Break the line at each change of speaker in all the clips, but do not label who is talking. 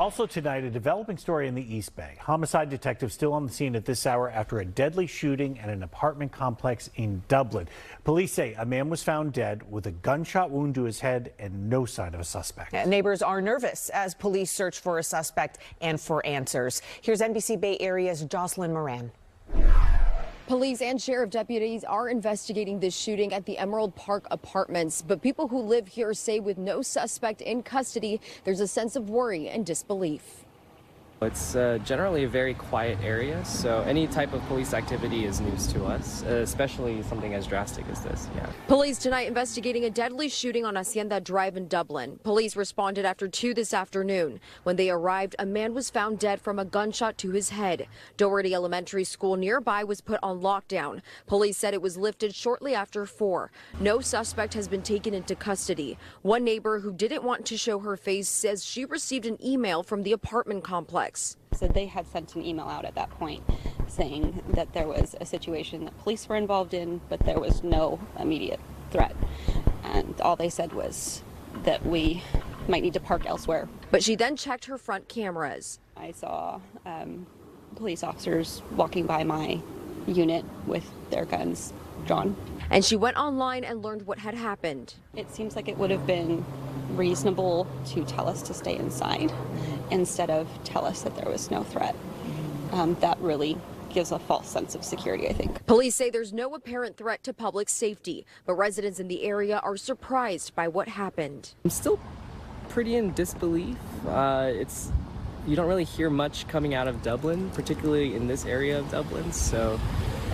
Also tonight, a developing story in the East Bay. Homicide detectives still on the scene at this hour after a deadly shooting at an apartment complex in Dublin. Police say a man was found dead with a gunshot wound to his head and no sign of a suspect.
Neighbors are nervous as police search for a suspect and for answers. Here's NBC Bay Area's Jocelyn Moran.
Police and sheriff deputies are investigating this shooting at the Emerald Park Apartments, but people who live here say with no suspect in custody, there's a sense of worry and disbelief.
It's generally a very quiet area, so any type of police activity is news to us, especially something as drastic as this. Yeah.
Police tonight investigating a deadly shooting on Hacienda Drive in Dublin. Police responded after 2 this afternoon. When they arrived, a man was found dead from a gunshot to his head. Doherty Elementary School nearby was put on lockdown. Police said it was lifted shortly after 4. No suspect has been taken into custody. One neighbor who didn't want to show her face says she received an email from the apartment complex.
So they had sent an email out at that point saying that there was a situation that police were involved in, but there was no immediate threat. And all they said was that we might need to park elsewhere.
But she then checked her front cameras.
I saw police officers walking by my unit with their guns drawn.
And she went online and learned what had happened.
It seems like it would have been reasonable to tell us to stay inside instead of tell us that there was no threat. That really gives a false sense of security, I think.
Police say there's no apparent threat to public safety, but residents in the area are surprised by what happened.
I'm still pretty in disbelief. You don't really hear much coming out of Dublin, particularly in this area of Dublin. So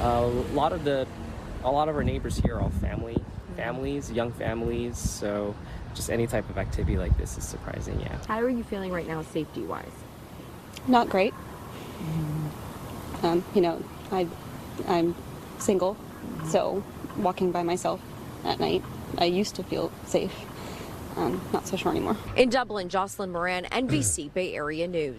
a lot of our neighbors here are all families, young families. So just any type of activity like this is surprising, yeah.
How are you feeling right now safety-wise?
Not great. I'm single, so walking by myself at night, I used to feel safe. Not so sure anymore.
In Dublin, Jocelyn Moran, NBC Bay Area News.